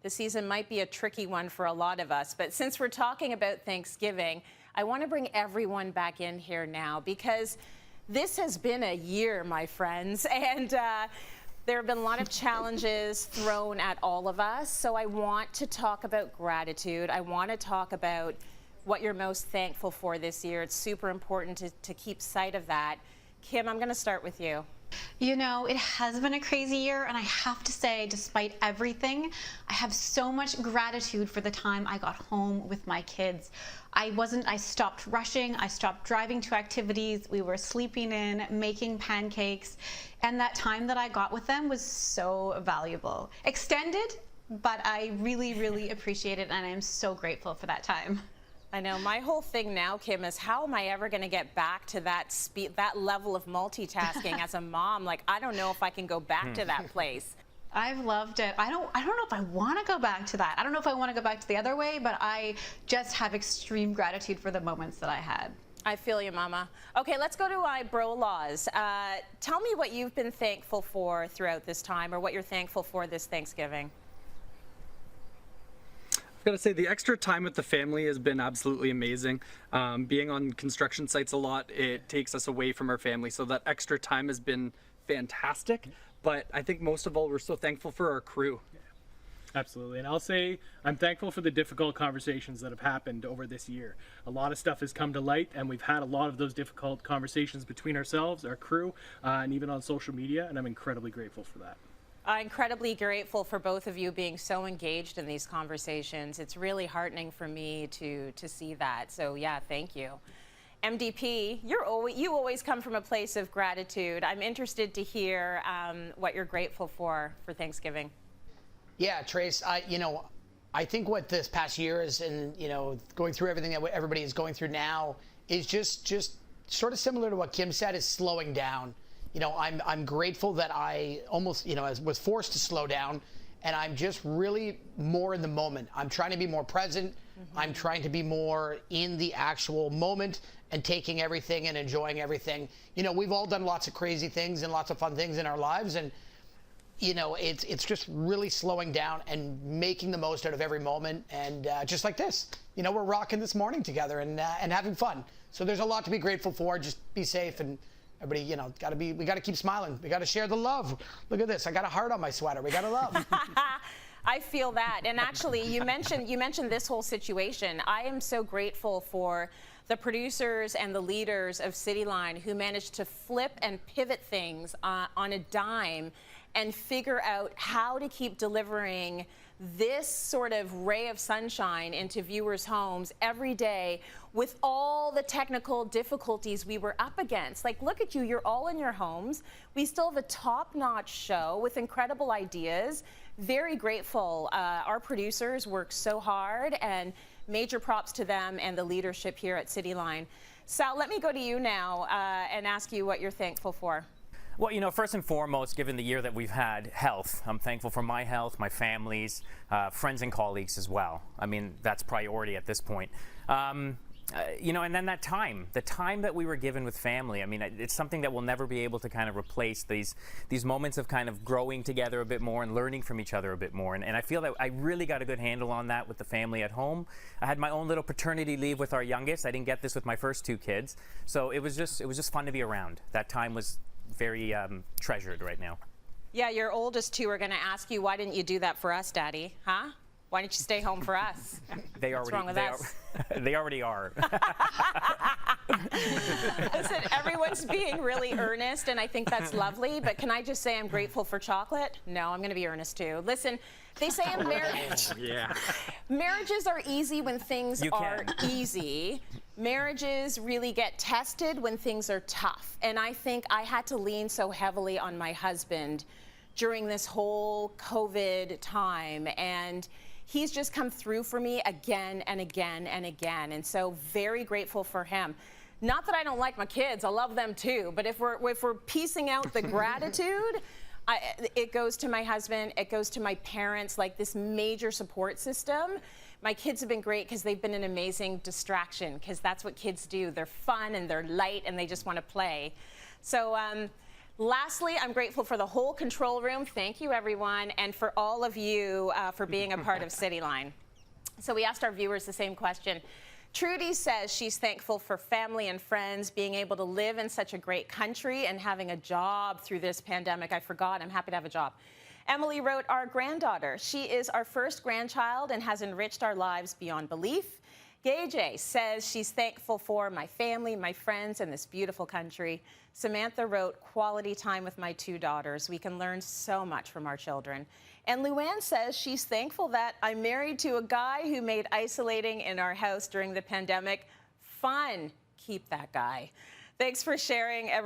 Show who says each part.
Speaker 1: The season might be a tricky one for a lot of us, but since we're talking about Thanksgiving, I want to bring everyone back in here now because this has been a year, my friends, and there have been a lot of challenges thrown at all of us. So I want to talk about gratitude. I want to talk about what you're most thankful for this year. It's super important to keep sight of that. Kim, I'm going to start with you.
Speaker 2: You know, it has been a crazy year, and I have to say, despite everything, I have so much gratitude for the time I got home with my kids. I stopped rushing, I stopped driving to activities, we were sleeping in, making pancakes, and that time that I got with them was so valuable. Extended, but I really, really appreciate it, and I am so grateful for that time.
Speaker 1: I know. My whole thing now, Kim, is how am I ever going to get back to that that level of multitasking as a mom? Like, I don't know if I can go back to that place.
Speaker 2: I've loved it. I don't know if I want to go back to that. I don't know if I want to go back to the other way, but I just have extreme gratitude for the moments that I had.
Speaker 1: I feel you, Mama. Okay, let's go to BroLaws. Tell me what you've been thankful for throughout this time, or what you're thankful for this Thanksgiving.
Speaker 3: I've got to say the extra time with the family has been absolutely amazing. Being on construction sites a lot, it takes us away from our family, so that extra time has been fantastic. But I think most of all, we're so thankful for our crew.
Speaker 4: Absolutely, and I'll say I'm thankful for the difficult conversations that have happened over this year. A lot of stuff has come to light, and we've had a lot of those difficult conversations between ourselves, our crew, and even on social media, and I'm incredibly grateful for that.
Speaker 1: Incredibly grateful for both of you being so engaged in these conversations. It's really heartening for me to see that. So yeah, thank you. MDP, you always come from a place of gratitude. I'm interested to hear what you're grateful for Thanksgiving.
Speaker 5: Yeah, Trace, I think what this past year is, and going through everything that everybody is going through now, is just sort of similar to what Kim said, is slowing down. I'm grateful that I almost, was forced to slow down, and I'm just really more in the moment. I'm trying to be more present. I'm trying to be more in the actual moment and taking everything and enjoying everything. We've all done lots of crazy things and lots of fun things in our lives, and it's just really slowing down and making the most out of every moment. And just like this, we're rocking this morning together and having fun. So there's a lot to be grateful for. Just be safe, and everybody, we got to keep smiling. We got to share the love. Look at this. I got a heart on my sweater. We got to love.
Speaker 1: I feel that. And actually, you mentioned this whole situation. I am so grateful for the producers and the leaders of Cityline who managed to flip and pivot things on a dime and figure out how to keep delivering this sort of ray of sunshine into viewers' homes every day with all the technical difficulties we were up against. Like, look at you, you're all in your homes. We still have a top-notch show with incredible ideas. Very grateful. Our producers work so hard, and major props to them and the leadership here at Cityline. Sal, let me go to you now and ask you what you're thankful for.
Speaker 6: Well, first and foremost, given the year that we've had, health. I'm thankful for my health, my family's, friends and colleagues as well. I mean, that's priority at this point. And then that time, the time that we were given with family. I mean, it's something that we'll never be able to kind of replace, these moments of kind of growing together a bit more and learning from each other a bit more. And I feel that I really got a good handle on that with the family at home. I had my own little paternity leave with our youngest. I didn't get this with my first two kids. So it was just fun to be around. That time was very treasured right now.
Speaker 1: Yeah, your oldest two are going to ask you, why didn't you do that for us, Daddy? Huh? Why didn't you stay home for us? What's wrong with us?
Speaker 6: They already are.
Speaker 1: Listen, everyone's being really earnest, and I think that's lovely, but can I just say I'm grateful for chocolate? No, I'm going to be earnest too. Listen, they say in marriage, marriages are easy when things are easy. Marriages really get tested when things are tough, and I think I had to lean so heavily on my husband during this whole COVID time, and he's just come through for me again and again and again, and so very grateful for him. Not that I don't like my kids, I love them too, but if we're piecing out the gratitude, it goes to my husband, it goes to my parents, like this major support system. My kids have been great because they've been an amazing distraction, because that's what kids do. They're fun and they're light and they just want to play. So Lastly, I'm grateful for the whole control room. Thank you, everyone, and for all of you for being a part of Cityline. So we asked our viewers the same question. Trudy says she's thankful for family and friends, being able to live in such a great country and having a job through this pandemic. I forgot, I'm happy to have a job. Emily wrote, our granddaughter. She is our first grandchild and has enriched our lives beyond belief. Gay says she's thankful for my family, my friends, and this beautiful country. Samantha wrote, quality time with my 2 daughters. We can learn so much from our children. And Luann says she's thankful that I'm married to a guy who made isolating in our house during the pandemic fun. Keep that guy. Thanks for sharing, everyone.